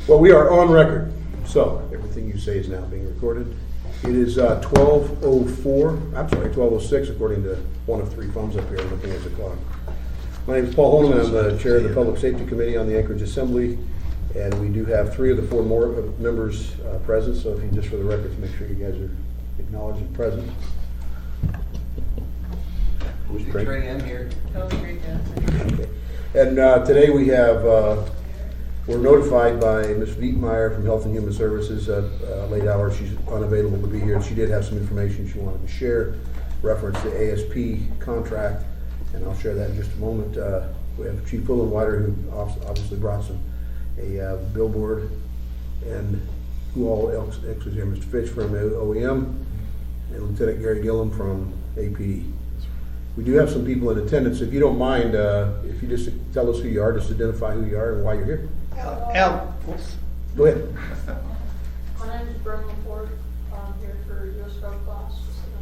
Well, we are on record, so everything you say is now being recorded. It is 12:04, I'm sorry, 12:06, according to one of three phones up here, looking at the clock. My name is Paul Holman, I'm the chair of the Public Safety Committee on the Anchorage Assembly, and we do have three of the four more members present, so if you just for the record, to make sure you guys are acknowledged and present. Who's Craig? Trey, I'm here. Okay. And today we have, we're notified by Ms. Vietmeyer from Health and Human Services at late hour. She's unavailable to be here. She did have some information she wanted to share, reference the ASP contract, and I'll share that in just a moment. We have Chief Fullenwider, who obviously brought a billboard, and who all else was here, Mr. Fitch from OEM, and Lieutenant Gary Gillum from APD. We do have some people in attendance. If you don't mind, if you just tell us who you are, just identify who you are and why you're here. Al, Go ahead. My name is Brenda Laporte. I'm here for U.S. Gov class.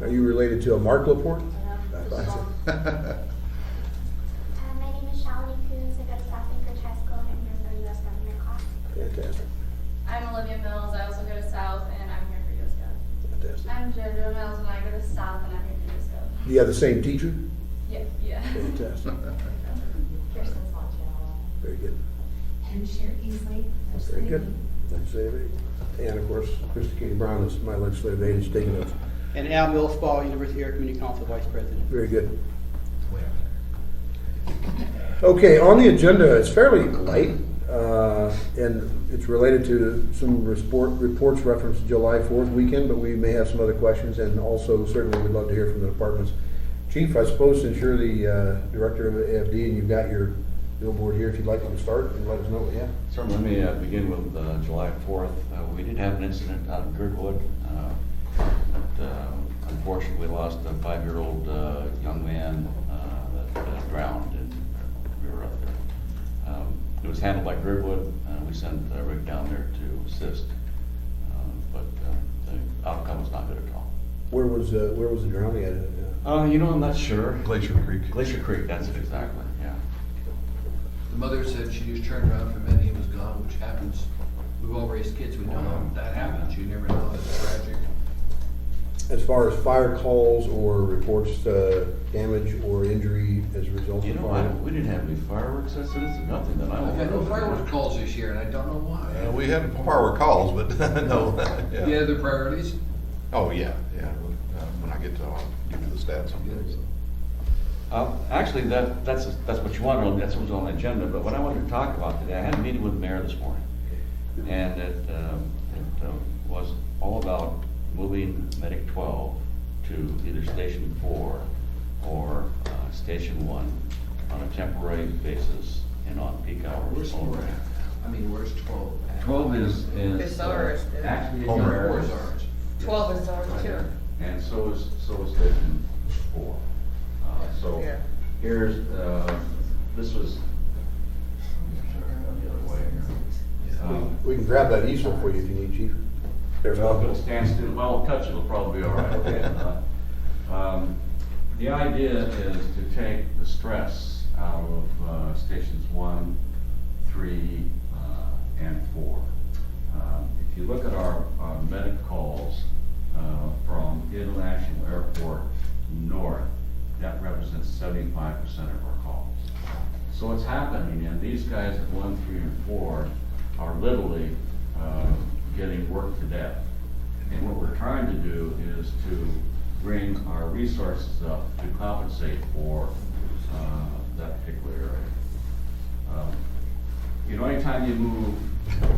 Are you related to a Mark Laporte? I am. Nice. My name is Shalini Coons. I go to South Anchorage High School and I'm here for U.S. Government class. Fantastic. I'm Olivia Mills. I also go to South, and I'm here for U.S. Gov. Fantastic. I'm JoJo Mills, and I go to South, and I'm here for U.S. Gov. Do you have the same teacher? Yeah. Fantastic. Kirsten Swanchell. Very good. And Sherry Easley. Very good. Legislative aide. And of course, Krista Katie Brown is my legislative aide, is taking notes. and Al Millspaw, University Air Community Council Vice President. Very good. Okay, on the agenda, it's fairly light, and it's related to some reports referenced July 4th weekend, but we may have some other questions, and also certainly we'd love to hear from the departments. Chief, I suppose since you're the director of AFD and you've got your billboard here, if you'd like to start and let us know what you have. Certainly, let me begin with July 4th. We did have an incident out in Girdwood. Unfortunately, we lost a 5-year-old young man that drowned, and we were up there. It was handled by Girdwood. We sent Rick down there to assist, but the outcome was not good at all. Where was the drowning at? You know, I'm not sure. Glacier Creek. Glacier Creek, that's it exactly, yeah. The mother said she just turned around for a minute, he was gone, which happens. We've all raised kids, we don't know if that happens, you never know, it's tragic. As far as fire calls or reports damage or injury as a result You of know, fire? we didn't have any fireworks incidents, nothing that I'm I've had aware no of. fireworks calls this year, and I don't know why. We had firework calls, but no. Yeah. The other priorities? Oh, yeah. When I get to, I'll give you the stats on those. Actually, that's what you wanted on, that's what was on the agenda, but what I wanted to talk about today, I had a meeting with the mayor this morning. And it was all about moving Medic 12 to either Station 4 or Station 1 on a temporary basis and on peak hours Where's only. 4 at? I mean, where's 12 at? 12 is. It's ours. Actually, it's Homer. Four ours. is ours. 12 is ours too. And so is Station 4. So Yeah. here's, this was, the other way here. We can grab that easel for you if you need, Chief. There's Well, if one. it stands still, well, I'll touch it, it'll probably be all right. The idea is to take the stress out of stations 1, 3, and 4. If you look at our medic calls from International Airport north, that represents 75% of our calls. So what's happening, and these guys at 1, 3, and 4 are literally getting worked to death. And what we're trying to do is to bring our resources up to compensate for that particular area. You know, anytime you move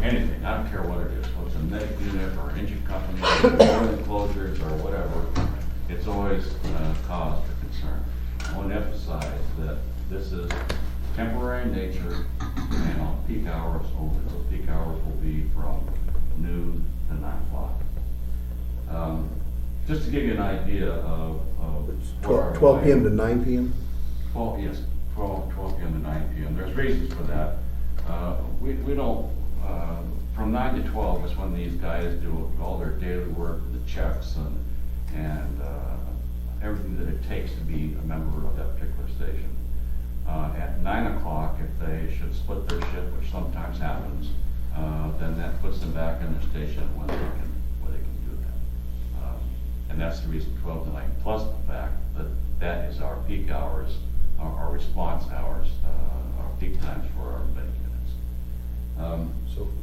anything, I don't care what it is, whether it's a medic unit or an engine company, or building closures or whatever, it's always cause for concern. I want to emphasize that this is temporary in nature and on peak hours only. Those peak hours will be from noon to 9 o'clock. Just to give you an idea of It's what our 12 p.m. to plan- 9 p.m.? 12, yes, 12 p.m. to 9 p.m. There's reasons for that. We don't, from 9 to 12 is when these guys do all their daily work, the checks and everything that it takes to be a member of that particular station. At 9 o'clock, if they should split their shift, which sometimes happens, then puts them back in their station when they can do that. And that's the reason 12 to 9, plus the fact that that is our peak hours, our response hours, our peak times for our medic units.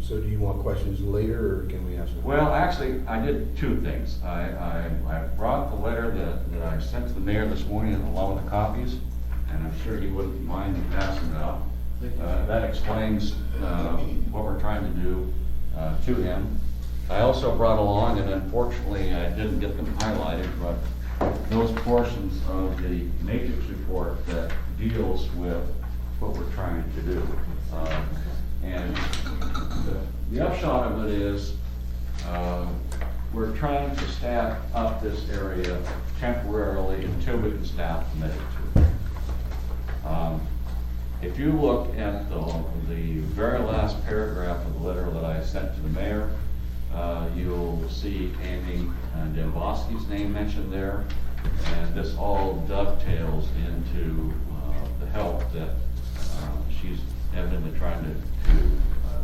So do you want questions later, or can we ask them? Well, actually, I did two things. I brought the letter that I sent to the mayor this morning along with the copies, and I'm sure he wouldn't mind me passing it out. That explains what we're trying to do to him. I also brought along, and unfortunately I didn't get them highlighted, but those portions of the matrix report that deals with what we're trying to do. And the upshot of it is, we're trying to staff up this area temporarily until we can staff the medic too. If you look at the very last paragraph of the letter that I sent to the mayor, you'll see Amy Demboski's name mentioned there, and this all dovetails into the help that she's evidently trying to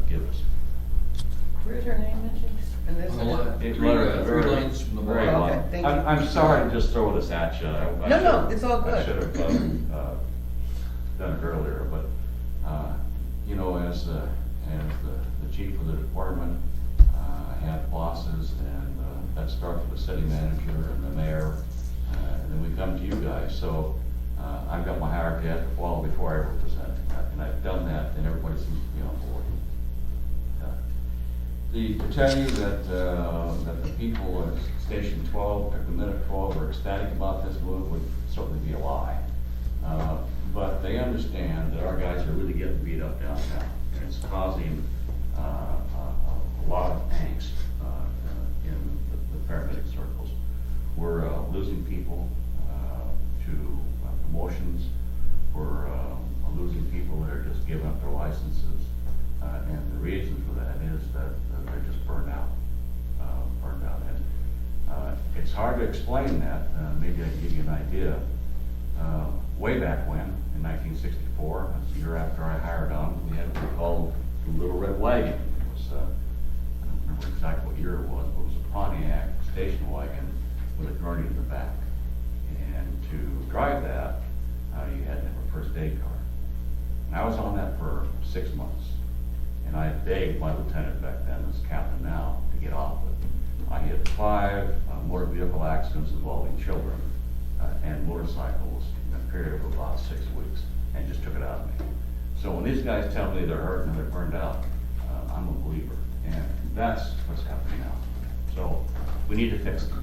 give us. Where's her name mentioned? In this On the one? left, It three letter- three lines from the very bottom. Okay, long. thank you. I'm sorry to just throw this at you. I No, no, should- it's all good. I should have done it earlier, but, you know, as the chief of the department, I have bosses, and that starts with the city manager and the mayor, and then we come to you guys. So I've got my hierarchy I have to follow before I ever present it, and I've done that, and everybody seems to be on board. To tell you that the people at Station 12, the Minute 12, are ecstatic about this move would certainly be a lie. But they understand that our guys are really getting beat up downtown, and it's causing a lot of angst in the paramedic circles. We're losing people to promotions. We're losing people that are just giving up their licenses. And the reason for that is that they're just burned out. And it's hard to explain that. Maybe I can give you an idea. Way back when, in 1964, that's the year after I hired on, we had what we called the Little Red Wagon. It was, I don't remember exactly what year it was, but it was a Pontiac station wagon with a gurney in the back. And to drive that, you had to have a first aid card. And I was on that for 6 months. And I begged my lieutenant back then, as captain now, to get off it. I had 5 motor vehicle accidents involving children and motorcycles in a period of about 6 weeks, and just took it out of me. So when these guys tell me they're hurt and they're burned out, I'm a believer, and that's what's happening now. So we need to fix it.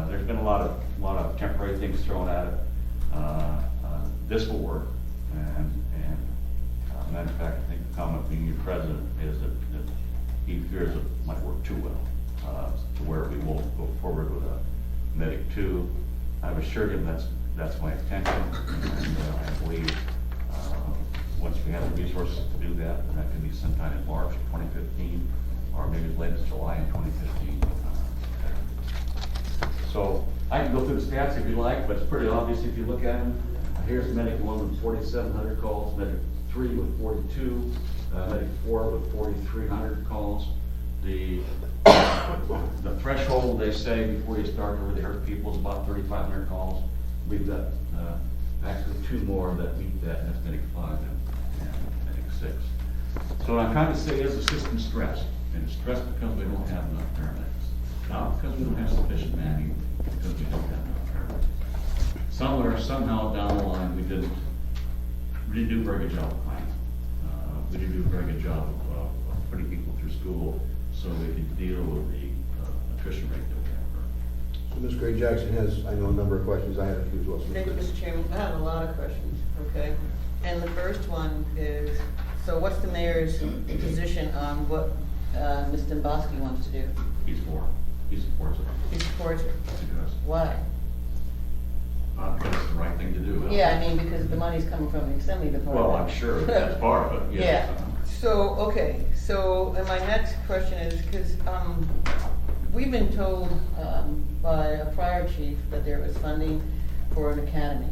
There's been a lot of temporary things thrown at it. This will work, and matter of fact, I think the comment being your president is that he fears it might work too well, to where we won't go forward with a Medic 2. I've assured him that's my intention, and I believe once we have the resources to do that, and that could be sometime in March of 2015, or maybe as late as July in 2015. So I can go through the stats if you like, but it's pretty obvious if you look at them. Here's Medic 1 with 4,700 calls, Medic 3 with 42, Medic 4 with 4,300 calls. The threshold, they say, before you start to really hurt people is about 3,500 calls. We've got actually 2 more that meet that, and that's Medic 5 and Medic 6. So what I'm trying to say is the system's stressed, and it's stressed because we don't have enough paramedics. Not because we don't have sufficient manning, because we don't have enough paramedics. Somewhere, somehow down the line, we didn't do a very good job of planning. We didn't do a very good job of putting people through school so we could deal with the attrition rate that we have. So Ms. Gray Jackson has, I know, a number of questions. I have a few as well. So Thank you, Mr. Chairman. I have a lot of questions, okay? And the first one is, so what's the mayor's position on what Ms. Demboski wants to do? He's for, he supports it. He supports it. He does. Why? Because it's the right thing to do. Yeah, I mean, because the money's coming from the Assembly Department. Well, I'm sure that's part of it, yes. Yeah, so, okay, so, and my next question is, because, we've been told, by a prior chief that there was funding for an academy,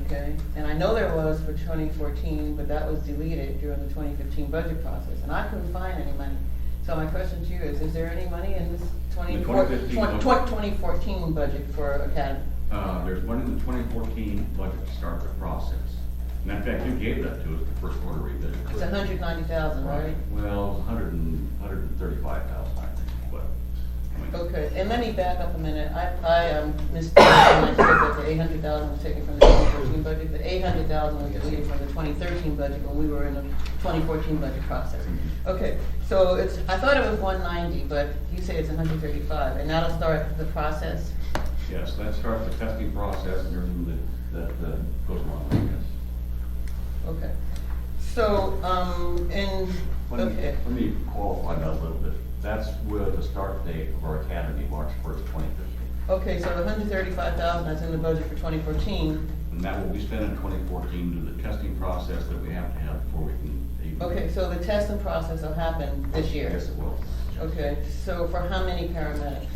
okay? And I know there was for 2014, but that was deleted during the 2015 budget process, and I couldn't find any money. So my question to you is there any money in this 2015 2014 budget for academy? There's money in the 2014 budget to start the process. And in fact, you gave that to us the first quarter revision. It's 190,000, right? Well, 135,000, I think, but. I mean, Okay, and let me back up a minute. I mistaken when I said that the 800,000 was taken from the 2014 budget. The 800,000 was deleted from the 2013 budget when we were in the 2014 budget process. Okay, so I thought it was 190, but you say it's 135, and that'll start the process? Yes, that starts the testing process and everything that goes along with it, yes. Okay. So, okay. Let me qualify that a little bit. That's with the start date of our academy, March 1st, 2015. Okay, so the 135,000 that's in the budget for 2014. And that will be spent in 2014 due to the testing process that we have to have before we can even. Okay, so the testing process will happen this year? Yes, it will. Okay, so for how many paramedics?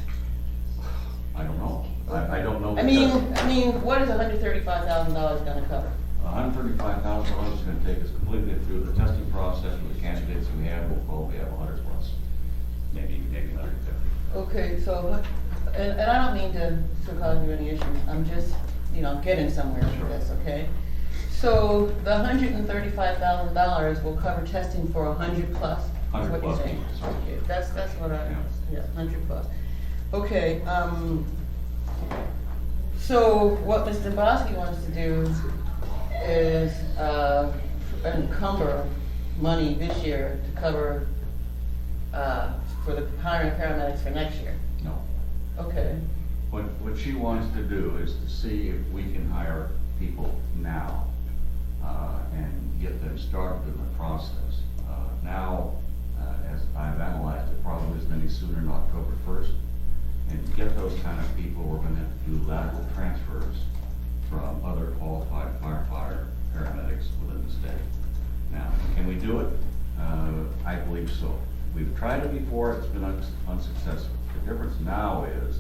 I don't know. I don't know. I mean, what is $135,000 gonna cover? $135,000 is going to take us completely through the testing process with the candidates we have. We'll probably have 100 plus, maybe 150. Okay, so, and I don't mean to cause you any issues, I'm just, getting somewhere with this, okay? So the $135,000 will cover testing for 100 plus? is 100 what you're plus saying? people, sorry. Okay, that's what I, Yeah. 100 plus. Okay, so what Mr. Bosky wants to do is encumber money this year to cover, for the hiring paramedics for next year. No. Okay, What she wants to do is to see if we can hire people now and get them started in the process. Now, as I've analyzed it, probably as many sooner than October 1st. And to get those kind of people, we're going to have to do lateral transfers from other qualified firefighter paramedics within the state. Now, can we do it? I believe so. We've tried it before, it's been unsuccessful. The difference now is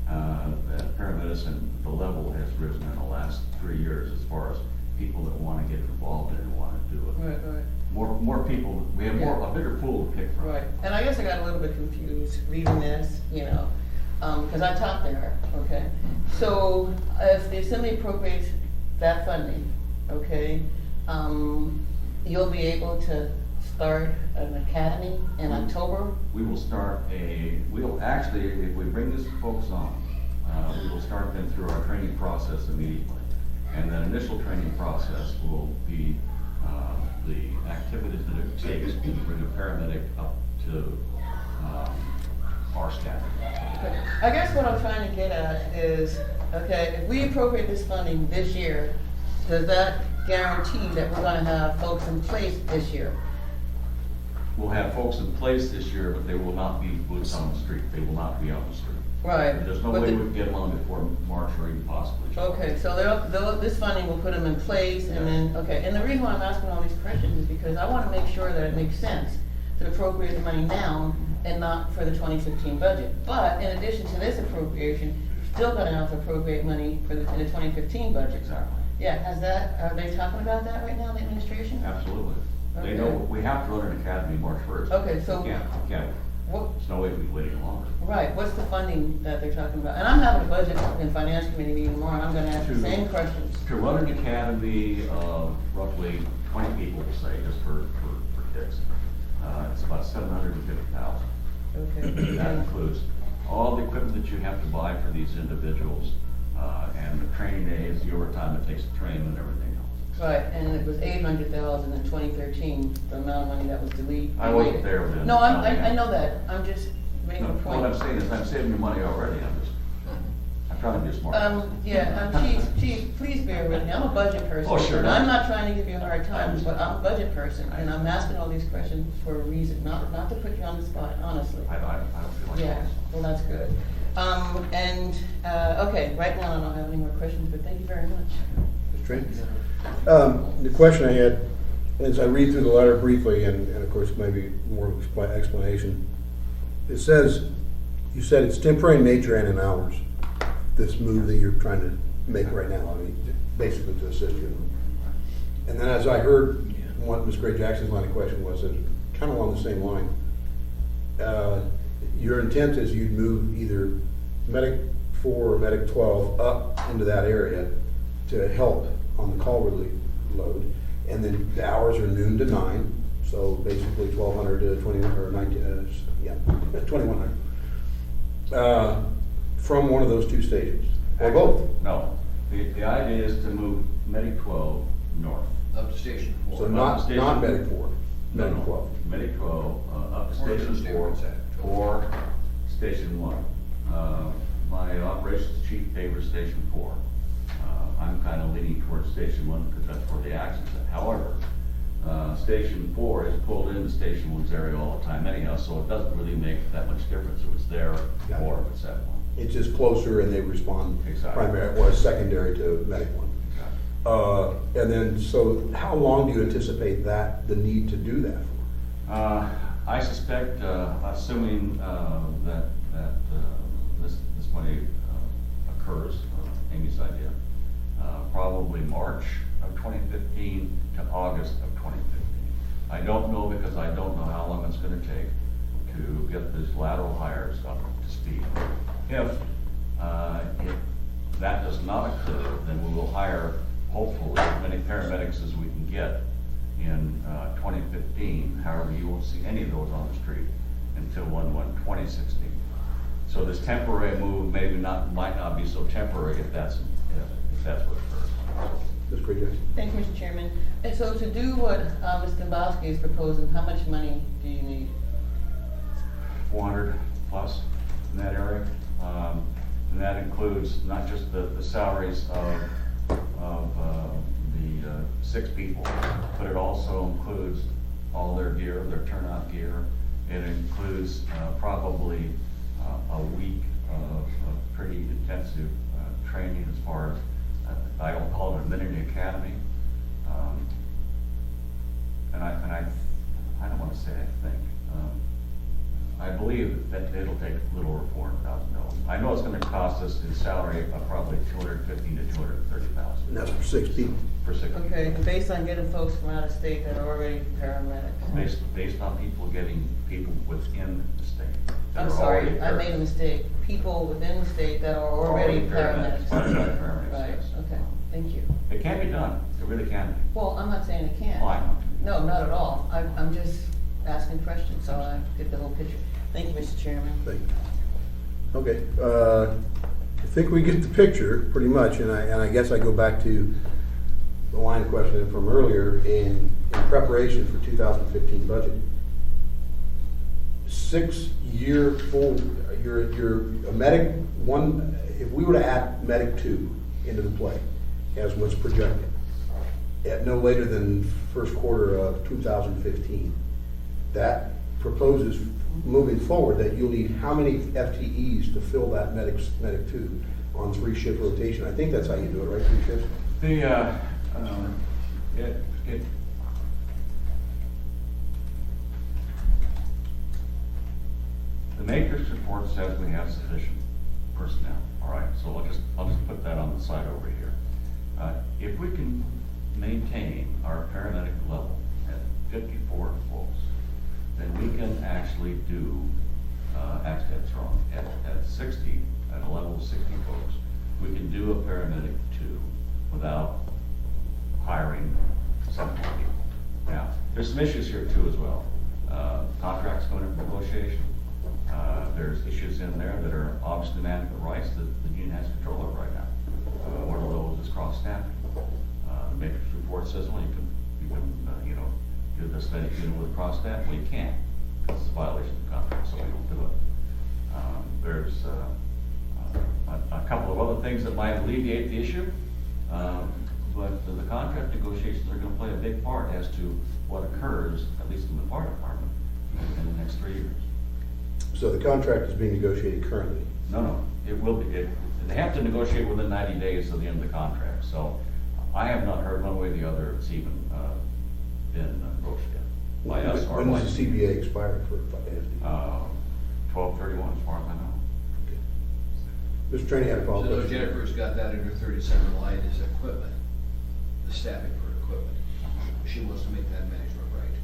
that paramedicine, the level has risen in the last 3 years as far as people that want to get involved in and want to do it. right. More people, we have a bigger pool to pick from. Right, and I guess I got a little bit confused reading this, because I taught there, okay? So if the assembly appropriates that funding, okay, you'll be able to start an academy in October? We will start we'll actually, if we bring these folks on, we will start them through our training process immediately. And that initial training process will be the activities that it takes to bring a paramedic up to our standard. Okay. I guess what I'm trying to get at is, okay, if we appropriate this funding this year, does that guarantee that we're gonna have folks in place this year? We'll have folks in place this year, but they will not be boots on the street. They will not be on the street. Right. There's no but way the- we can get them on before March or even possibly July. Okay, so this funding will put them in place and then, okay, and the reason why I'm asking all these questions is because I wanna make sure that it makes sense to appropriate the money now and not for the 2015 budget. But in addition to this appropriation, you're still gonna have to appropriate money in the 2015 budget. Exactly. Yeah, are they talking about that right now, the administration? Absolutely. They Okay. know, we have to run an academy March 1st. Okay, so- We can't, What, there's no way we can wait any longer. right, what's the funding that they're talking about? And I'm having a budget and finance committee meeting tomorrow, and I'm gonna ask the To- same questions. To run an academy of roughly 20 people, say, just for kicks, it's about $750,000. Okay. That includes all the equipment that you have to buy for these individuals, and the training aids, the overtime it takes to train and everything else. Right, and it was 800,000 in 2013, the amount of money that was deleted. I wasn't there then. No, I know that, I'm just making No, a point. what I'm saying is I'm saving you money already, I'm trying to be smart. Chief, please bear with me, I'm a budget person. Oh, sure. And I'm not trying to give you a hard time, but I'm a budget person, and I'm asking all these questions for a reason, not to put you on the spot, honestly. I don't feel like. Yeah, well, that's good. Okay, right now I don't have any more questions, but thank you very much. Mr. Train? The question I had, as I read through the letter briefly, and of course maybe more explanation, it says, you said it's temporary in nature and in hours, this move that you're trying to make right now, I mean, basically to assist you. And then as I heard, what Ms. Gray Jackson's line of question was, kind of along the same line, Your intent is you'd move either Medic 4 or Medic 12 up into that area to help on the call relief load. And then the hours are noon to 9, so basically 1200 to 20, or 19, 2100. From one of those two stations, or both. No, the idea is to move Medic 12 north. Up to Station 4. So Station. not Medic 4, Medic 12. Medic 12, up to Where Station those 4, stations at? or Station 1. My operations chief favors Station 4. I'm kind of leaning towards Station 1 because that's where the action's at. However, Station 4 is pulled into Station 1's area all the time anyhow, so it doesn't really make that much difference if it's there Gotcha. or if it's at 1. It's just closer and they respond Exactly. primary, or secondary to Medic 1. And then, so how long do you anticipate the need to do that for? I suspect, assuming that this money occurs, Amy's idea, probably March of 2015 to August of 2015. I don't know because I don't know how long it's going to take to get these lateral hires up to speed. If that does not occur, then we will hire hopefully as many paramedics as we can get in 2015. However, you won't see any of those on the street until 1/1/2016. So this temporary move might not be so temporary if that's what occurs. Ms. Creed? Thank you, Mr. Chairman. And so to do what Ms. Dombowski is proposing, how much money do you need? 400 plus in that area. And that includes not just the salaries of the 6 people, but it also includes all their gear, their turnout gear. It includes probably a week of pretty intensive training as far as, I don't call it a mini academy. And I don't want to say I think. I believe that it'll take a little over $400,000. I know it's going to cost us in salary of probably $215,000 to $230,000. And that's for 6 people. For 6 people. Okay, and based on getting folks from out of state that are already paramedics? Based on getting people within the state. that I'm are sorry, already I made a mistake. People within the state that are already paramedics. Certified paramedics, Right, yes. okay, thank you. It can be done, it really can be. Well, I'm not saying it can't. Oh, I know. No, not at all. I'm just asking questions, so I get the whole picture. Thank you, Mr. Chairman. Thank you. Okay, I think we get the picture pretty much, and I guess I go back to the line of questioning from earlier in preparation for 2015 budget. 6-year full, you're a Medic 1, if we were to add Medic 2 into the play, as was projected, at no later than first quarter of 2015, that proposes moving forward that you'll need how many FTEs to fill that Medic 2 on 3-shift rotation? I think that's how you do it, right, 3 shifts? The matrix report says we have sufficient personnel, all right? So I'll just put that on the side over here. If we can maintain our paramedic level at 54 folks, then we can actually do, actually that's wrong, at 60, at a level of 60 folks, we can do a paramedic 2 without hiring 7 people. Now, there's some issues here too as well. Contracts going into negotiation. There's issues in there that are obviously management rights that the union has control of right now. One of those is cross-staffing. The matrix report says, well, you can do this study with cross-staff. Well, you can't. It's a violation of the contract, so we don't do it. There's a couple of other things that might alleviate the issue, but the contract negotiations are going to play a big part as to what occurs, at least in the fire department, in the next 3 years. So the contract is being negotiated currently. No, it will be. They have to negotiate within 90 days of the end of the contract. So I have not heard one way or the other it's even been broached yet by us or When by does the CBA expire for ASD? 12/31 as far as I know. Mr. Trainee had a So follow-up. though Jennifer's got that in her 37 line is equipment, the staffing for equipment. She wants to make that management right.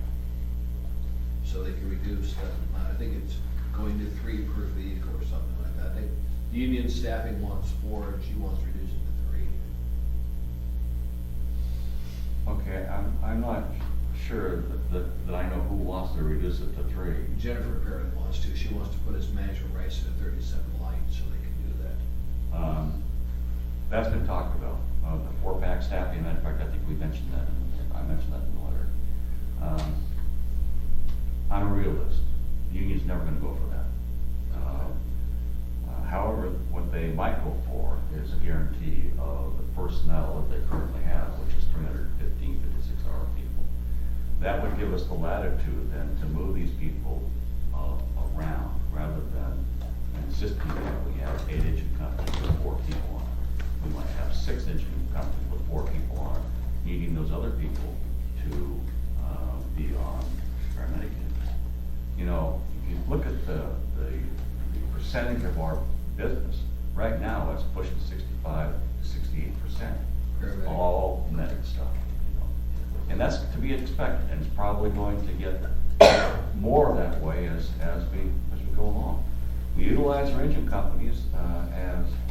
So they can reduce the amount of I think it's going to 3 per vehicle or something like that. I think the union staffing wants 4, and she wants to reduce it to 3. Okay, I'm not sure that I know who wants to reduce it to 3. Jennifer apparently wants to. She wants to put his management rights to 37 light, so they can do that. That's been talked about, the 4-pack staffing, in fact, I think we mentioned that, I mentioned that in the letter. I'm a realist, the union's never gonna go for that. However, what they might go for is a guarantee of the personnel that they currently have, which is 315, 56-hour people. That would give us the latitude then to move these people around, rather than insisting that we have 8 engine companies with 4 people on it. We might have 6 engine companies with 4 people on it, needing those other people to be on paramedic units. You know, if you look at the percentage of our business, right now it's pushing 65 to 68%. Paramedic. All medic stuff, you know. And that's to be expected, and it's probably going to get more that way as we go along. We utilize our engine companies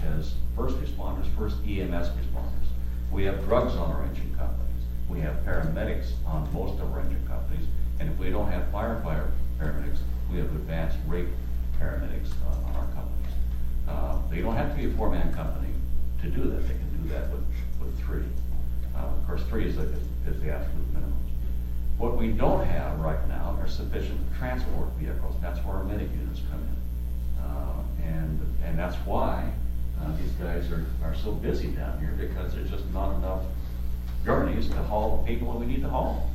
as first responders, first EMS responders. We have drugs on our engine companies. We have paramedics on most of our engine companies. And if we don't have firefighter paramedics, we have advanced rate paramedics on our companies. They don't have to be a 4-man company to do that. They can do that with 3. Of course, 3 is the absolute minimum. What we don't have right now are sufficient transport vehicles. That's where our medic units come in. And that's why these guys are so busy down here, because there's just not enough gurneys to haul the people that we need to haul.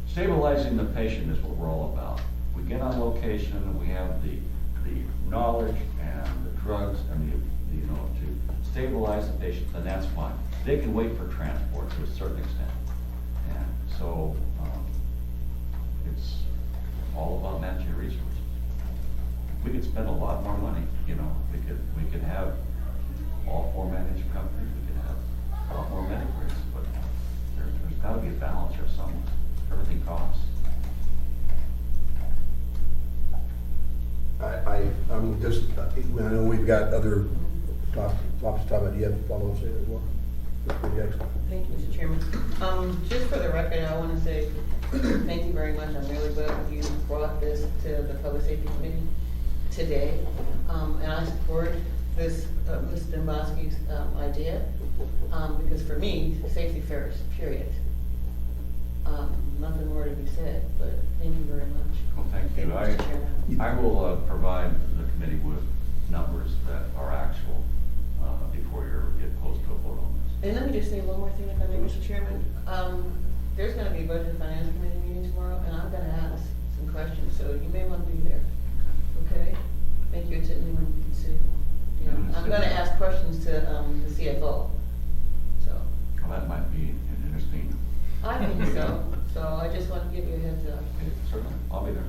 Stabilizing the patient is what we're all about. We get on location and we have the knowledge and the drugs and to stabilize the patient, then that's fine. They can wait for transport to a certain extent. And so it's all about managing resources. We could spend a lot more money, you know. We could have all 4 managed companies. We could have a lot more medic rates, but there's got to be a balance here somewhere. Everything costs. I'm just, I know we've got other topics to talk about. Do you have follow-ups there as well? Pretty excellent. Thank you, Mr. Chairman. Just for the record, I want to say thank you very much. I'm really glad you brought this to the Public Safety Committee today. And I support this, Ms. Domboski's idea, because for me, safety first, period. Nothing more to be said, but thank you very much. Well, thank you. Mr. Chairman. I will provide the committee with numbers that are actual before you get close to a vote on this. And let me just say one more thing, if I may, Mr. Chairman. There's going to be a Budget and Finance Committee meeting tomorrow, and I'm going to ask some questions, so you may want to be there. Okay? Thank you. It's at Newman City Hall. Yeah. I'm going to ask questions to the CFO. So. Well, that might be interesting. I think so. So I just want to give you a heads up. Okay, certainly, I'll be there.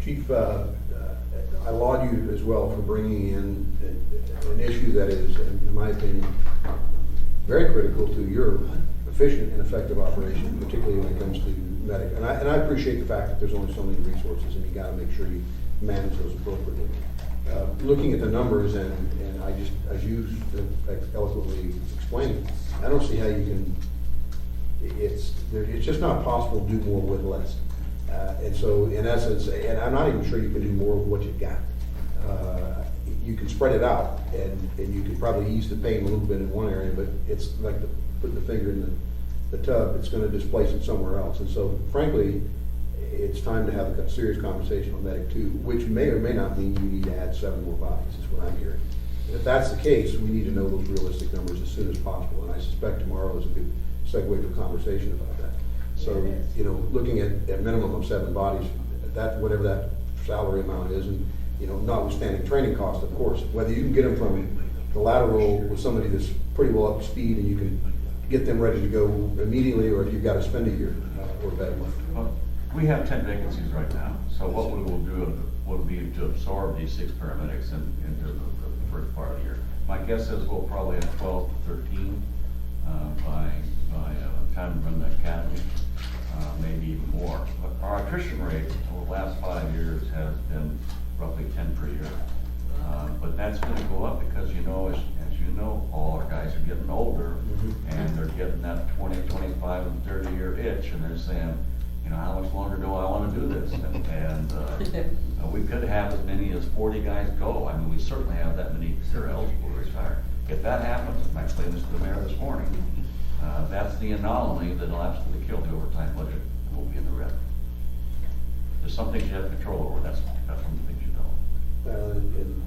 Chief, I laud you as well for bringing in an issue that is, in my opinion, very critical to your efficient and effective operation, particularly when it comes to medic. And I appreciate the fact that there's only so many resources, and you got to make sure you manage those appropriately. Looking at the numbers, and I just, as you eloquently explained, I don't see how you can. It's just not possible to do more with less. And so, in essence, and I'm not even sure you can do more with what you've got. You can spread it out, and you can probably ease the pain a little bit in one area, but it's like putting the finger in the tub. It's going to displace it somewhere else. And so, frankly, it's time to have a serious conversation on Medic 2, which may or may not mean you need to add 7 more bodies, is what I'm hearing. And if that's the case, we need to know those realistic numbers as soon as possible, and I suspect tomorrow is a good segue to a conversation about that. So, you know, looking at a minimum of 7 bodies, that whatever that salary amount is, and, you know, notwithstanding training costs, of course, whether you can get them from the lateral with somebody that's pretty well up to speed and you can get them ready to go immediately, or if you've got to spend a year or better. Well, we have 10 vacancies right now, so what we will do will be to absorb these 6 paramedics into the first part of the year. My guess is we'll probably have 12 to 13 by time we run the academy. maybe even more. But our attrition rate over the last 5 years has been roughly 10 per year. But that's gonna go up because, you know, as you know, all our guys are getting older, and they're getting that 20, 25, and 30-year itch, and they're saying, you know, how much longer do I wanna do this? And we could have as many as 40 guys go. I mean, we certainly have that many that are eligible to retire. If that happens, and I explained this to the mayor this morning, that's the anomaly that'll absolutely kill the overtime budget, and we'll be in the red. There's some things you have control over, that's one of the things you don't. And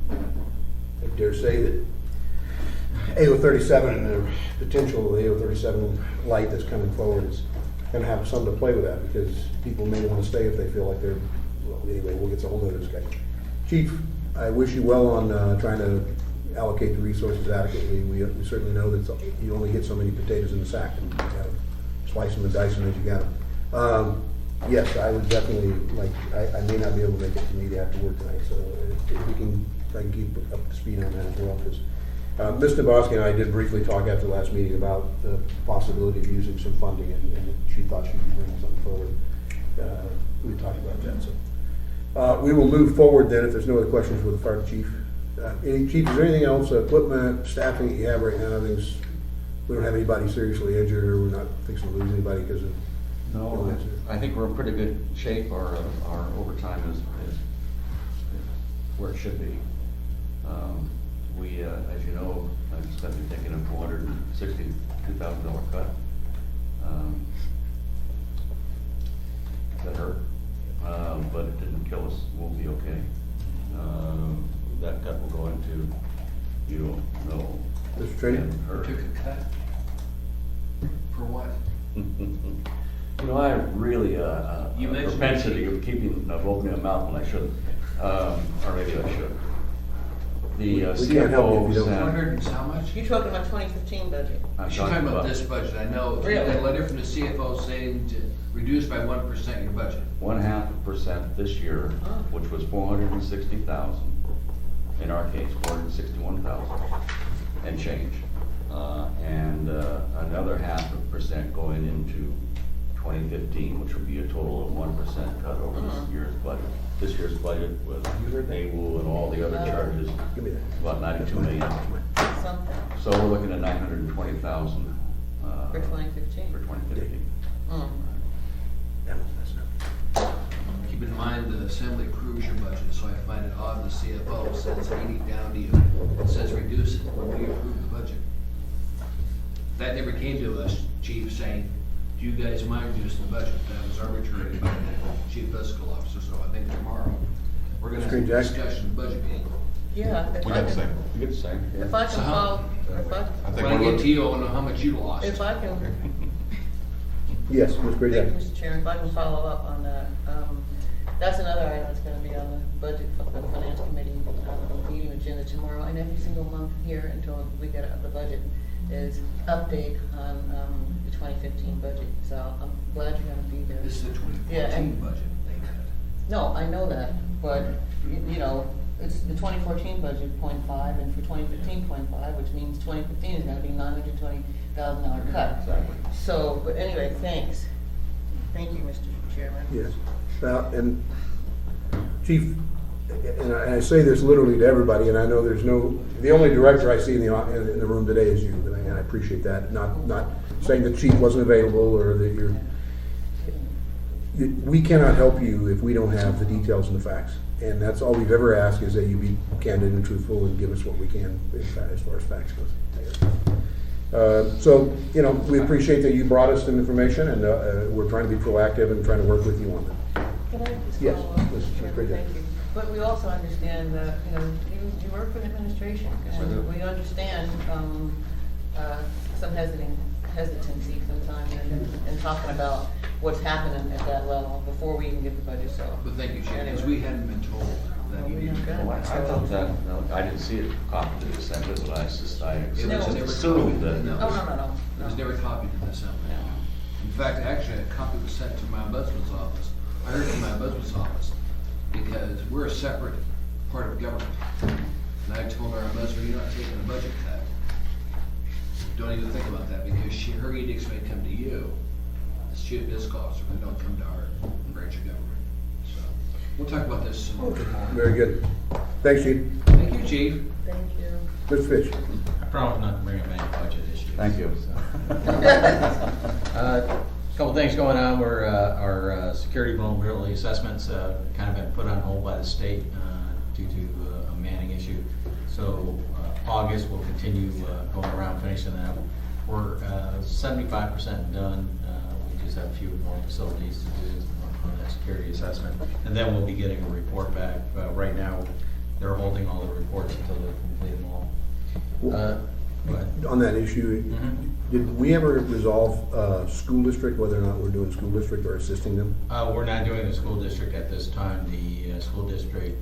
I dare say that AO 37 and the potential of the AO 37 light that's coming forward is gonna have something to play with that, because people may want to stay if they feel like they're, well, anyway, we'll get a hold of this guy. Chief, I wish you well on trying to allocate the resources adequately. We certainly know that you only get so many potatoes in the sack, and you gotta slice them and dice them as you got them. Yes, I would definitely, like, I may not be able to make it to meet after work tonight, so if we can, if I can keep up to speed on that as well, because Ms. Nabowski and I did briefly talk after the last meeting about the possibility of using some funding, and she thought she could bring something forward. We talked about that, so. We will move forward then, if there's no other questions with the fire chief. Chief, is there anything else, equipment, staffing that you have right now? We don't have anybody seriously injured, or we're not fixing to lose anybody because of No, I think we're in pretty good shape. Our overtime is where it should be. We, as you know, I've just been taking a $462,000 cut. That hurt, but it didn't kill us. We'll be okay. That cut will go into, you don't know. Mr. Training? You took a cut? For what? You know, I have really a You mentioned- propensity of opening my mouth when I shouldn't, or maybe I should. The We can't help you if you CFO don't. 100 and sent, how much? You talking about 2015 budget? I'm She's talking about this budget, I know. You got a letter from the CFO saying to reduce by 1% your budget. 0.5% this year, which was 460,000. In our case, 461,000 and change. And another 0.5% going into 2015, which would be a total of 1% cut over this year's budget. This year's budget with AWU and all the other charges, Give me that. about 92 million. Something So we're looking at 920,000 for 2015. for 2015. Mm. That was messed up. Keep in mind, the assembly approves your budget, so I find it odd the CFO sends 80 down to you and says reduce it when we approve the budget. That never came to us, chief, saying, do you guys mind reducing the budget? That was arbitrary by the chief fiscal officer, so I think tomorrow, we're gonna have a Screen Jack? discussion, budget meeting. Yeah. We got the same. You get the same? If I So can how- follow, I think When I we're get to looking, you, I wanna know how much you lost. if I can, Yes, Ms. thank Grady. you, Mr. Chairman, if I can follow up on that. That's another item that's gonna be on the budget, for the finance committee, meeting agenda tomorrow, and every single month here until we get the budget, is update on, the 2015 budget, so I'm glad you're gonna be there. This is the Yeah, 2014 and- budget they cut. No, I know that, but, you know, it's the 2014 budget, 0.5, and for 2015, 0.5, which means 2015 is gonna be $920,000 cut. Exactly. So, but anyway, thanks. Thank you, Mr. Chairman. Yes. And Chief, and I say this literally to everybody, and I know there's the only director I see in the room today is you, and I appreciate that. Not saying the chief wasn't available or that we cannot help you if we don't have the details and the facts. And that's all we've ever asked, is that you be candid and truthful and give us what we can as far as facts goes. So, you know, we appreciate that you brought us some information, and we're trying to be proactive and trying to work with you on that. Can I just Yes, follow up, Ms. Mr. Chairman? Bridget. Thank you. But we also understand that, you know, you work for the administration, Yes, I do. and we understand some hesitancy sometimes in talking about what's happening at that level before we even get the budget, so. But thank you, Chief, because Anyway. we hadn't been told that you needed. Okay. Well, I thought that, no, I didn't see it copied to the Assembly, but I just It was never assumed copied. that. No. No. It was never copied to the assembly. In fact, actually, a copy was sent to my ombudsman's office. I heard from my ombudsman's office, because we're a separate part of government. And I told our ombudsman, you're not taking a budget cut. Don't even think about that, because her edicts may come to you. as chief fiscal officer, if they don't come to our branch of government. So, we'll talk about this some more. Very good. Thanks, Chief. Thank you, chief. Thank you. Mr. Fitch. I promise not to bring up any budget issues. Thank you. Couple things going on, where our security vulnerability assessments kind of been put on hold by the state due to a manning issue. So August, we'll continue going around finishing that. We're 75% done. We just have a few more facilities to do on that security assessment. And then we'll be getting a report back. Right now, they're holding all the reports until they complete them all. Go ahead. On that issue, did we ever resolve school district, whether or not we're doing school district or assisting them? We're not doing the school district at this time. The school district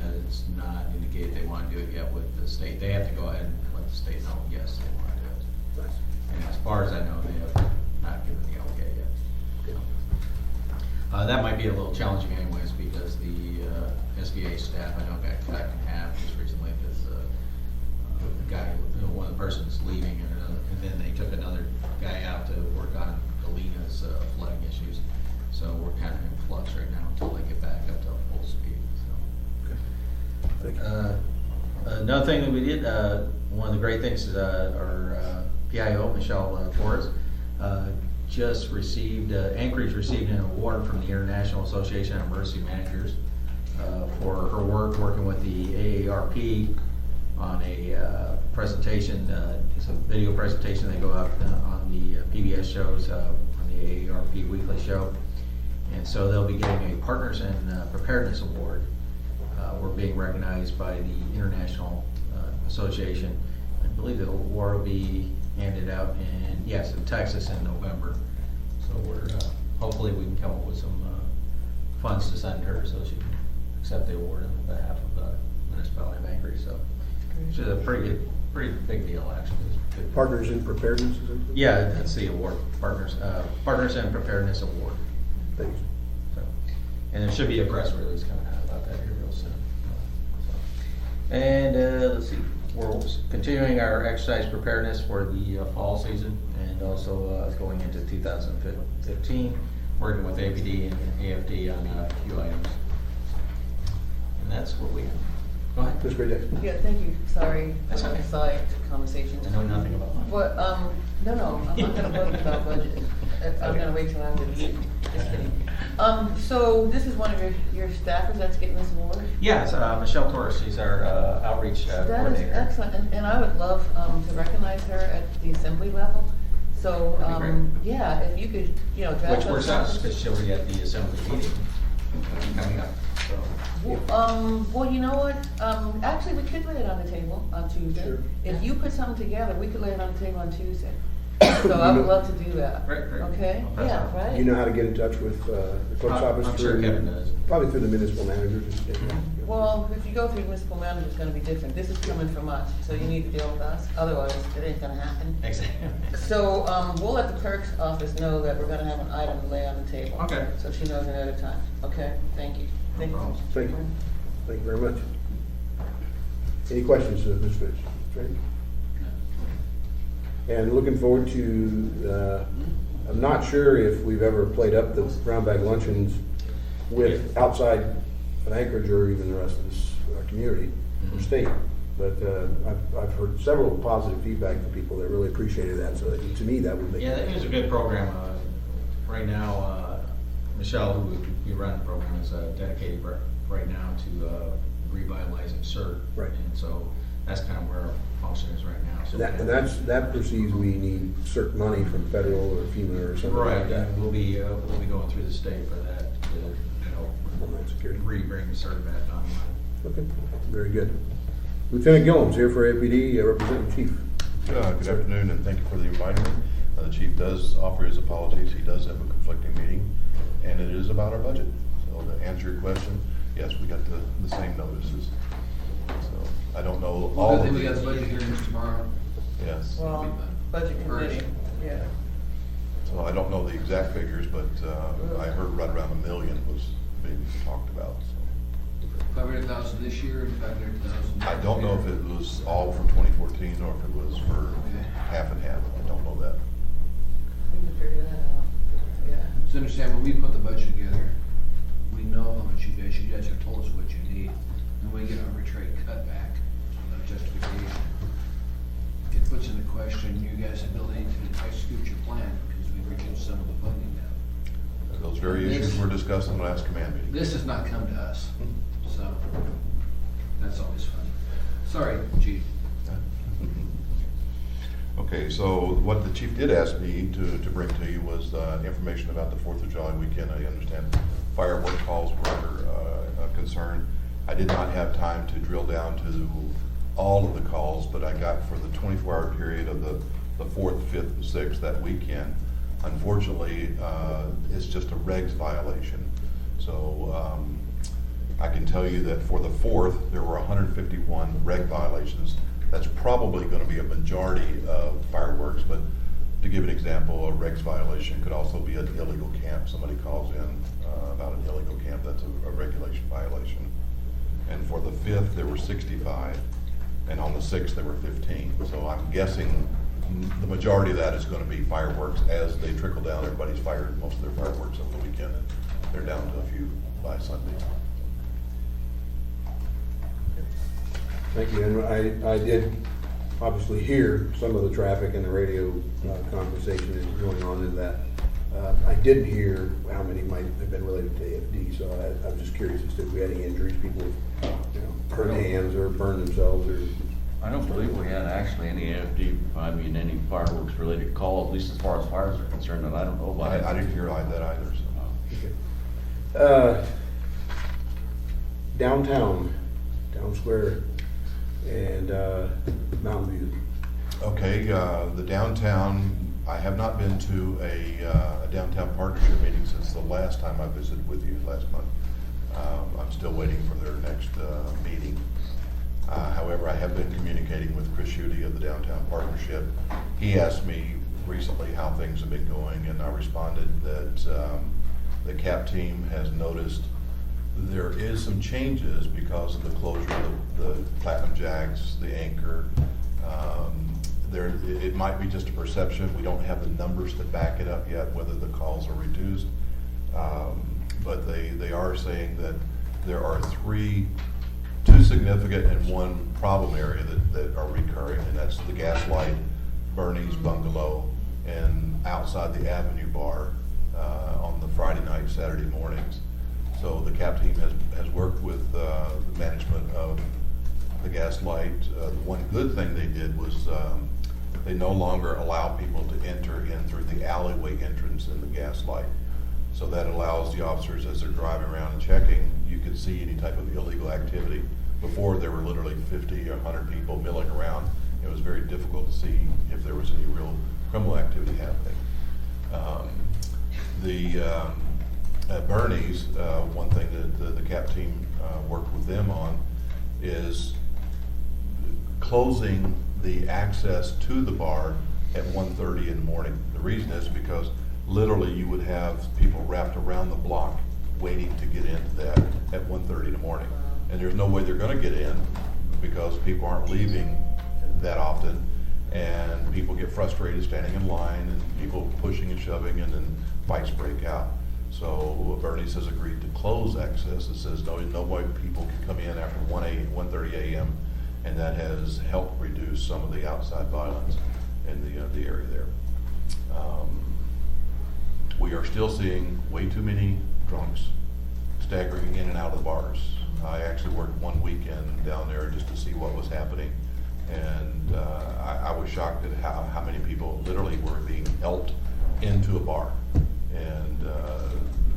has not indicated they want to do it yet with the state. They have to go ahead and let the state know, yes, they want to do it. Nice. And as far as I know, they have not given the okay yet. That might be a little challenging anyways, because the SBA staff, I know, got cut in half just recently, because the guy, one of the persons leaving, and then they took another guy out to work on Galena's flooding issues. So we're kind of in flux right now until they get back up to full speed, so. Thank you. Another thing that we did, one of the great things is our PIO, Michelle Torres, just received, Anchorage received an award from the International Association of Emergency Managers for her work working with the AARP on a presentation. It's a video presentation. They go out on the PBS shows, on the AARP weekly show. And so they'll be getting a Partners in Preparedness Award. We're being recognized by the International Association. I believe the award will be handed out in Texas in November. So we're, hopefully we can come up with some funds to send her so she can accept the award on behalf of the municipality of Anchorage. So it's a pretty big deal, actually. It's good. Partners in Preparedness, is it? Yeah, that's the award, Partners in Preparedness Award. Thanks. So, and there should be a press release coming out about that here real soon. So, and let's see, we're continuing our exercise preparedness for the fall season, and also going into 2015, working with APD and AFD on a few items. And that's what we have. Go ahead. Ms. Gray. Yeah, thank you, sorry, That's okay. side conversation. I know nothing about that. But, no, I'm not gonna vote about budget. I'm gonna wait till after the meeting, just kidding. So this is one of your staffers that's getting this award? Yes, Michelle Torres, she's our outreach That is coordinator. excellent, and I would love, to recognize her at the assembly level. So, That'd be great. yeah, if you could, draft Which up works out, something. because she'll be at the assembly meeting coming up, so. Well, you know what, actually, we could lay it on the table on Tuesday. Sure. If you put something together, we could lay it on the table on Tuesday. So I would love to do that. Great. Okay, I'll pass yeah, it. right? You know how to get in touch with the clerk's office? I'm sure through- Kevin does. Probably through the municipal manager. just- Well, if you go through municipal manager, it's gonna be different. This is coming from us, so you need to deal with us, otherwise it ain't gonna happen. Exactly. So, we'll let the clerk's office know that we're gonna have an item to lay on the table. Okay. So she knows ahead of time, okay? Thank you. Thank you. problem. Thank you. Thank you very much. Any questions, Ms. Fitch? Ready? And looking forward to, I'm not sure if we've ever played up the brown bag luncheons with outside of Anchorage or even the rest of this community or state. But I've heard several positive feedback from people that really appreciated that. So to me, that would make. Yeah, that is a good program. Right now, Michelle, who would be running the program, is dedicated right now to revitalizing CERT. Right. And so that's kind of where our function is right now. So That perceives we need certain money from federal or FEMA or something right, like that. and we'll be going through the state for that to help Homeland Security. bring CERT back online. Okay, very good. Lieutenant Gillums here for APD, Representative Chief. Good afternoon, and thank you for the inviting me. The chief does offer his apologies. He does have a conflicting meeting, and it is about our budget. So to answer your question, yes, we got the same notices. So I don't know all Well, I of think we got the these. budget hearings tomorrow. Yes. Well, budget committee, yeah. So I don't know the exact figures, but I heard right around $1 million was being talked about. So 500,000 this year and 500,000. I don't know if it was all for 2014 or if it was for half and half. I don't know that. We can figure that out. So understand, when we put the budget together, we know how much you guys have told us what you need, and we get an arbitrary cutback, justification. It puts into question you guys' ability to execute your plan, because we've reduced some of the funding now. Those very issues were discussed in the last command meeting. This has not come to us, so that's always fun. Sorry, Chief. Okay, so what the chief did ask me to bring to you was information about the 4th of July weekend. I understand firework calls were a concern. I did not have time to drill down to all of the calls, but I got for the 24-hour period of the 4th, 5th, and 6th that weekend. Unfortunately, it's just a regs violation. So I can tell you that for the 4th, there were 151 reg violations. That's probably going to be a majority of fireworks, but to give an example, a regs violation could also be an illegal camp. Somebody calls in about an illegal camp, that's a regulation violation. And for the 5th, there were 65, and on the 6th, there were 15. So I'm guessing the majority of that is going to be fireworks. As they trickle down, everybody's fired most of their fireworks over the weekend, and they're down to a few by Sunday. Thank you, and I did obviously hear some of the traffic and the radio conversation that's going on in that. I didn't hear how many might have been related to AFD, so I'm just curious as to if we had any injuries, people, hurt hands or burned themselves, or. I don't believe we had actually any any fireworks related calls, at least as far as fires are concerned, and I don't know about it. I didn't hear like that either. So. Okay. Downtown, Town Square, and Mountain View. Okay, the downtown, I have not been to a downtown partnership meeting since the last time I visited with you last month. I'm still waiting for their next meeting. However, I have been communicating with Chris Schutte of the Downtown Partnership. He asked me recently how things have been going, and I responded that the CAP team has noticed there is some changes because of the closure of the Platinum Jags, the Anchor. It might be just a perception. We don't have the numbers to back it up yet, whether the calls are reduced. But they are saying that there are two significant and one problem area that are recurring, and that's the Gaslight, Bernie's Bungalow, and outside the Avenue Bar on the Friday night, Saturday mornings. So the CAP team has worked with the management of the Gaslight. The one good thing they did was they no longer allow people to enter in through the alleyway entrance in the Gaslight. So that allows the officers, as they're driving around and checking, you could see any type of illegal activity. Before, there were literally 50 or 100 people milling around. It was very difficult to see if there was any real criminal activity happening. Bernie's, one thing that the CAP team worked with them on is closing the access to the bar at 1:30 in the morning. The reason is because literally you would have people wrapped around the block waiting to get into that at 1:30 in the morning. And there's no way they're gonna get in because people aren't leaving that often, and people get frustrated standing in line, and people pushing and shoving, and then fights break out. So Bernie's has agreed to close access. It says no way people can come in after 1:30 a.m. and that has helped reduce some of the outside violence in the area there. We are still seeing way too many drunks staggering in and out of the bars. I actually worked one weekend down there just to see what was happening, and I was shocked at how many people literally were being helped into a bar. And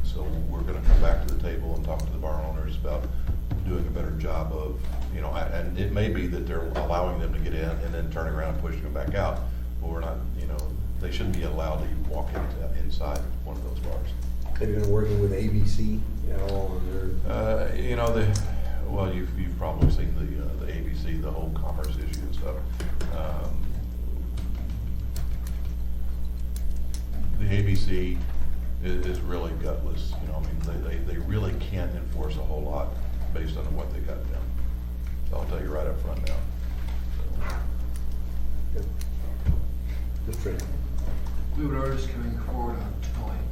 so we're going to come back to the table and talk to the bar owners about doing a better job of, and it may be that they're allowing them to get in and then turning around and pushing them back out, but we're not, they shouldn't be allowed to walk inside one of those bars. Have you been working with ABC at all on their? Well, you've probably seen the ABC, the whole commerce issue and stuff. The ABC is really gutless. They really can't enforce a whole lot based on what they got done. So I'll tell you right up front now. Just training. We would orders coming forward on towing.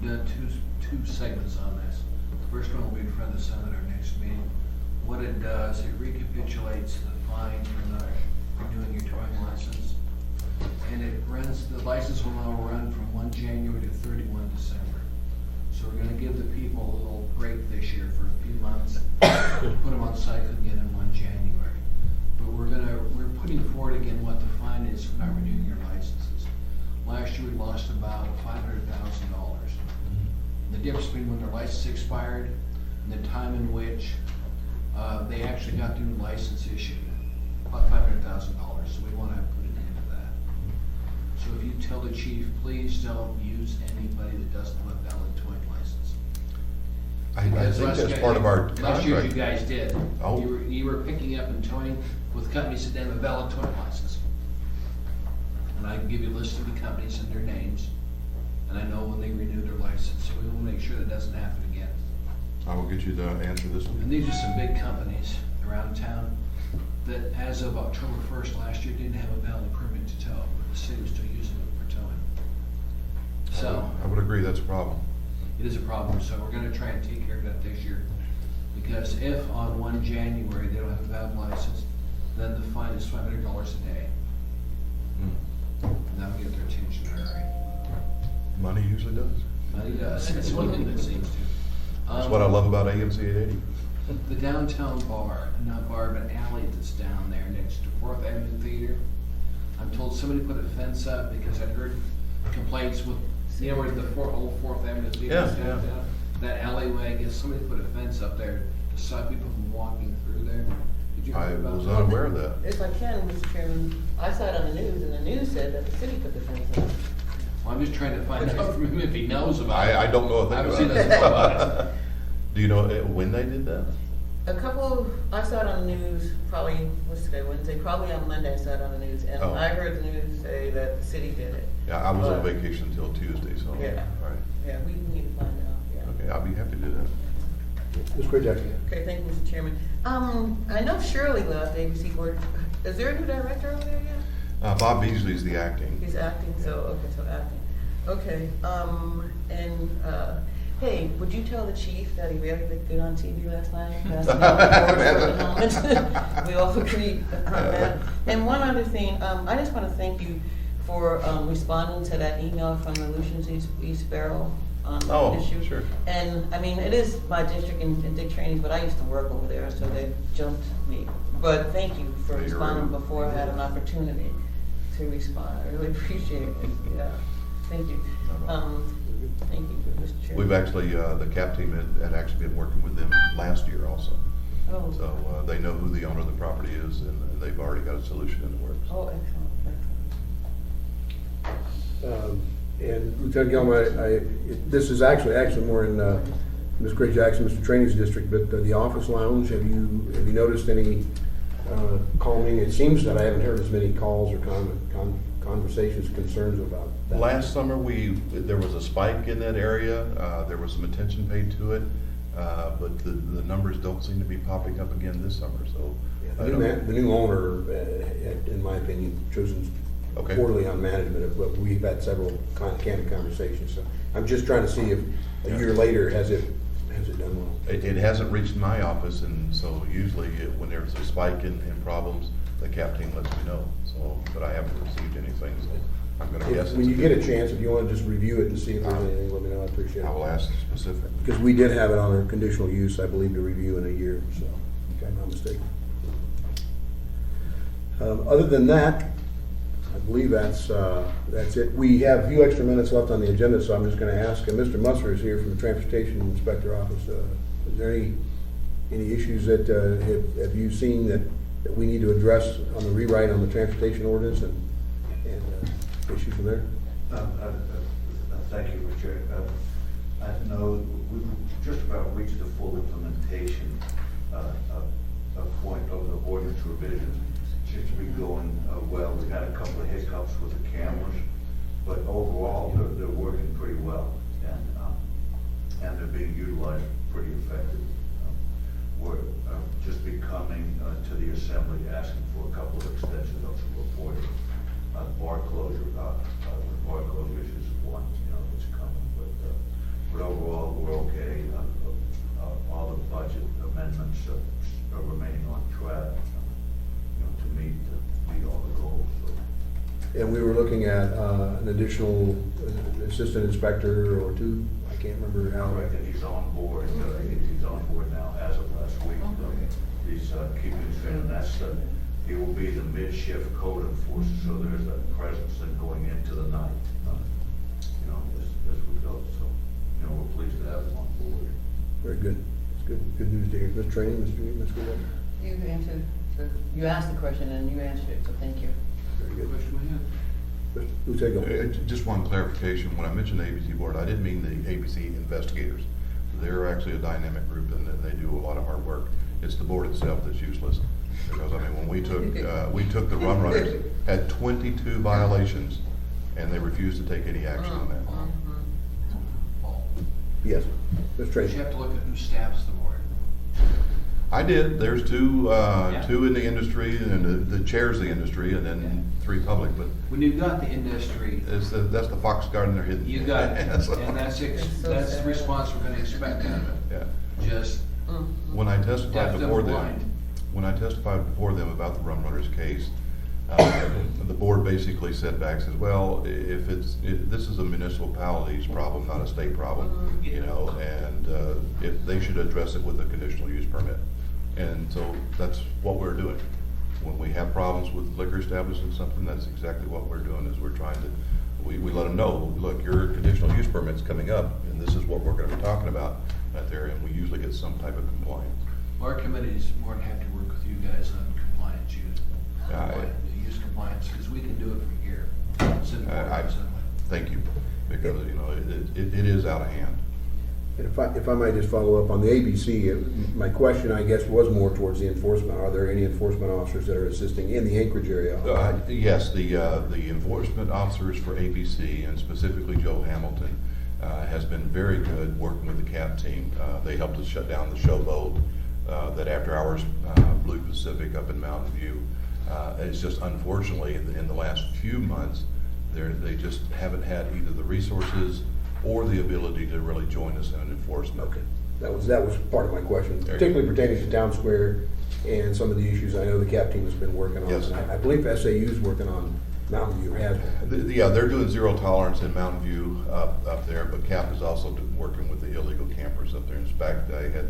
done two segments on this. The first one will be in front of the Senate at our next meeting. What it does, it recapitulates the fine for not renewing your towing license. And it runs, the license will now run from 1 January to 31 December. So we're gonna give the people a little break this year for a few months, put them on cycle again in 1 January. But we're putting forward again what the fine is for not renewing your licenses. Last year we lost about $500,000. The difference between when their license expired and the time in which they actually got the new license issued, about $500,000. So we want to put an end to that. So if you tell the chief, please don't use anybody that doesn't have a valid towing license. I Because think last that's year- part of our Last year you contract. guys did. Oh. You were picking up and towing with companies that didn't have a valid towing license. And I can give you a list of the companies and their names, and I know when they renew their license, so we will make sure that doesn't happen again. I will get you to answer this one. And these are some big companies around town that as of October 1st last year didn't have a valid permit to tow, but the city was still using it for towing. So, I would agree, that's a problem. it is a problem, so we're gonna try and take care of that this year. Because if on 1 January they don't have a valid license, then the fine is $500 a day. And that'll get their attention in a hurry. Money usually does. Money does, it's one thing that seems to. That's what I love about AMC 880. The downtown bar, not bar, but alley that's down there next to Fourth Avenue Theater. I'm told somebody put a fence up because I'd heard complaints with, you know where the old Fourth Avenue Theater is Yeah, yeah. downtown? That alleyway, I guess somebody put a fence up there to stop people from walking through there. Did you I hear about was that? unaware of that. If I can, Mr. Chairman, I saw it on the news, and the news said that the city put the fence up. Well, I'm just trying to find out from him if he knows about it. I don't know a thing Obviously about doesn't know about it. it. Do you know when they did that? I saw it on the news, probably, what's today, Wednesday, probably on Monday I saw it on the news, and Oh. I heard the news say that the city did it. Yeah, I was on But- vacation until Tuesday, so. Yeah. All right. Yeah, we need to find out, yeah. Okay, I'll be happy to do that. Ms. Gray Jackson. Okay, thank you, Mr. Chairman. I know Shirley left ABC Board. Is there a new director over there yet? Bob Beasley's the acting. He's acting, so acting. Okay, hey, would you tell the chief that he really looked good on TV last night? Passing out awards for the moment. We all agreed on that. And one other thing, I just want to thank you for responding to that email from the Lucian East Barrel on Oh, the issue. sure. And, I mean, it is my district in Dick Trainings, but I used to work over there, so they jumped me. But thank you for Yeah, you're responding right. before I had an opportunity to respond. I really appreciate it, yeah. Thank you. Thank you, Mr. Chairman. We've actually, the CAP team had actually been working with them last year also. Oh. So they know who the owner of the property is, and they've already got a solution in the works. Oh, excellent, excellent. And Lieutenant Gilman, this is actually more in Ms. Gray Jackson, Mr. Training's district, but the office lounge, have you noticed any calming? It seems that I haven't heard as many calls or conversations, concerns about that. Last summer, there was a spike in that area, there was some attention paid to it, but the numbers don't seem to be popping up again this summer, so. I don't- The new owner, in my opinion, chosen Okay. poorly on management, but we've had several candid conversations, so I'm just trying to see if a year later, has it done well? It hasn't reached my office, and so usually when there's a spike in problems, the CAP team lets me know, so, but I haven't received anything, so I'm gonna guess. When you get a chance, if you want to just review it and see if there's anything, let me know, I appreciate it. I will ask specific. Because we did have it on our conditional use, I believe, to review in a year, so, if I'm not mistaken. Other than that, I believe that's it. We have a few extra minutes left on the agenda, so I'm just gonna ask, Mr. Musser is here from the Transportation Inspector Office. Is there any issues that, have you seen that we need to address on the rewrite on the transportation ordinance and issues from there? Thank you, Richard. I know we've just about reached the full implementation point of the ordinance revision. Seems to be going well. We've had a couple of hiccups with the cameras, but overall, they're working pretty well, and they're being utilized pretty effectively. We're just be coming to the assembly asking for a couple of extensions of the reporting. Bar closure, bar closure is one, that's coming, but But overall, we're okay. All the budget amendments are remaining on track, to meet all the goals, so. And we were looking at an additional assistant inspector or two, I can't remember how. I think he's on board, he's on board now as of last week. He's keeping his train, and he will be the mid-shift code enforcer, so there's a presence in going into the night, as we go, so, we're pleased to have him on board. Very good. It's good news to hear. Ms. Training, Ms. Goodwin? You answered, you asked the question and you answered it, so thank you. Very good. Question we have? Lieutenant, go. Just one clarification, when I mentioned the ABC board, I didn't mean the ABC investigators. They're actually a dynamic group and they do a lot of hard work. It's the board itself that's useless. Because, when we took the run runners, had 22 violations, and they refused to take any action on that. Yes. Ms. But Training? you have to look at who staffs the board. I did. There's two in the industry, and the chair's the industry, and then 3 public, but When you've got the industry, that's the fox garden they're hidden. you got it, and So- that's the response we're gonna expect out of it. Yeah. Just When I testified deaf, dumb, before them, blind. about the Rum Runners case, the board basically said back, says, well, if this is a municipality's problem, not a state problem, and if they should address it with a conditional use permit. And so that's what we're doing. When we have problems with liquor establishments, something, that's exactly what we're doing, is we're trying to, we let them know, look, your conditional use permit's coming up, and this is what we're gonna be talking about out there, and we usually get some type of compliance. Our committee's more than happy to work with you guys on compliance use compliance, because we can do it from here. It's in the board, Thank you, because, it is out of hand. And if I might just follow up on the ABC, my question, I guess, was more towards the enforcement. Are there any enforcement officers that are assisting in the Anchorage area? Yes, the enforcement officers for ABC, and specifically Joe Hamilton, has been very good working with the CAP team. They helped us shut down the showboat that after hours Blue Pacific up in Mountain View. It's just unfortunately in the last few months, they just haven't had either the resources or the ability to really join us in an enforcement. Okay, that was part of my question, particularly pertaining to Town Square and some of the issues I know the CAP team has been working on. Yes. And I believe SAU's working on Mountain View, has been. Yeah, they're doing zero tolerance in Mountain View up there, but CAP is also working with the illegal campers up there. In fact, I had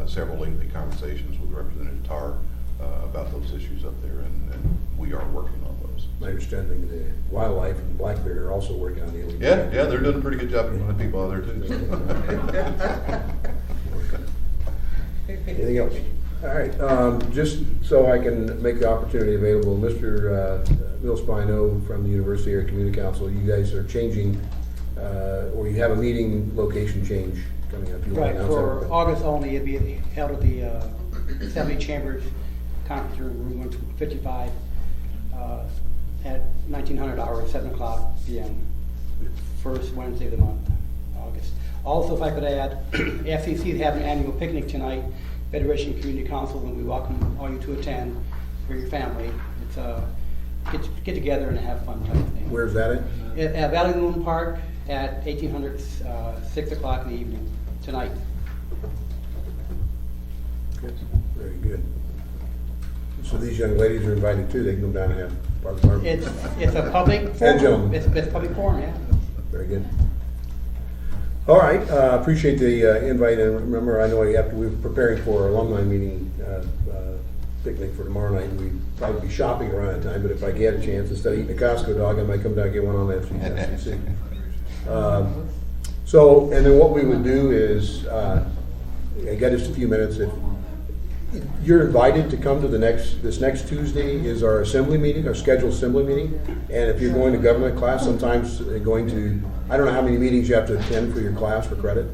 several lengthy conversations with Representative Tarr about those issues up there, and we are working on those. My understanding the wildlife and Black Bear are also working on the illegal. Yeah, they're doing a pretty good job of running people out there too. Anything else? All right, just so I can make the opportunity available, Mr. Millspine, I know from the University Area Community Council, you guys are changing, or you have a meeting location change coming up. You want Right, to announce for that? August only, it'd be held at the Assembly Chambers Conference Room 155 at 1900 hours, 7 o'clock p.m. First Wednesday of the month, August. Also, if I could add, FCC is having an annual picnic tonight, Federation Community Council, and we welcome all you to attend for your family. It's a get together and have fun type of thing. Where's that At Valley Moon Park at 1800, 6 o'clock in the evening, tonight. Very good. So these young ladies are invited too, they can come down and have part of our. It's a public And forum. gentlemen. It's a public forum, yeah. Very good. All right, appreciate the invite, and remember, I know we're preparing for our alumni meeting, picnic for tomorrow night. We'd probably be shopping around that time, but if I get a chance, instead of eating a Costco dog, I might come down and get one on FCC. So, and then what we would do is, I got just a few minutes. If you're invited to come to this next Tuesday is our assembly meeting, our scheduled assembly meeting. And if you're going to government class, sometimes going to, I don't know how many meetings you have to attend for your class for credit.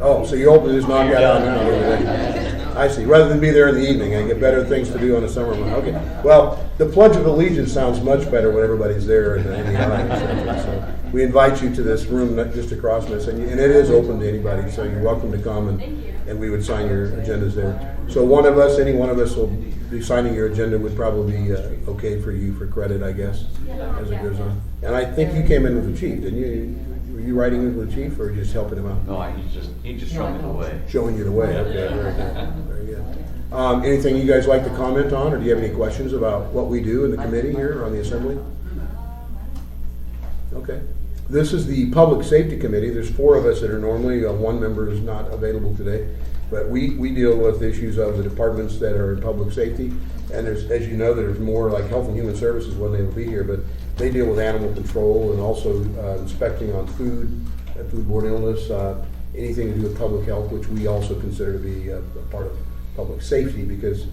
Oh, so you're open to just knock that out now. I see. Rather than be there in the evening, I get better things to do on a summer month. Okay. Well, the Pledge of Allegiance sounds much better when everybody's there in the audience. So we invite you to this room just across from us, and it is open to anybody, so you're welcome to come, and we would sign your agendas there. So any one of us will be signing your agenda would probably be okay for you for credit, I guess, as it goes on. And I think you came in with the chief, didn't you? Were you riding with the chief or just helping him out? No, he just showed me the way. Showing you the way, okay, very good, very good. Anything you guys like to comment on, or do you have any questions about what we do in the committee here or on the assembly? Okay. This is the Public Safety Committee. There's 4 of us that are normally, 1 member is not available today. But we deal with issues of the departments that are in public safety. And there's, as you know, there's more like Health and Human Services when they will be here, but they deal with animal control and also inspecting on food, foodborne illness, anything to do with public health, which we also consider to be a part of public safety because,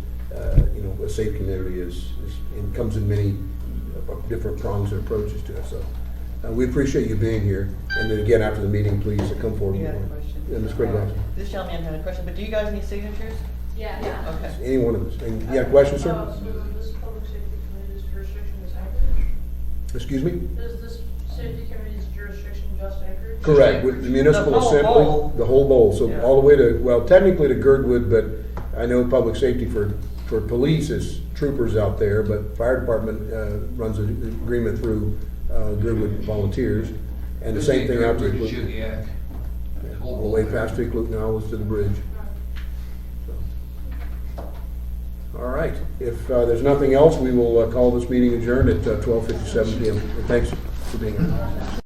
you know, a safe community it comes in many different prongs and approaches to it. So we appreciate you being here. And then again, after the meeting, please come forward. You had a question? Yeah, Ms. Craig Johnson. This gentleman had a question, but do you guys need signatures? Yeah. Okay. Any one of us. And you got a question, sir? So this public safety committee's jurisdiction is Anchorage? Excuse me? Is this safety committee's jurisdiction just Anchorage? Correct, with the municipal The whole assembly, bowl. the whole bowl, so Yeah. all the way to, well, technically to Girdwood, but I know public safety for police is troopers out there, but fire department runs an agreement through Girdwood Volunteers, and the same thing out to Bridge, Clute. Jukiak. All the way past Clute now is to the bridge. So. All right, if there's nothing else, we will call this meeting adjourned at 12:57 PM. Thanks for being here.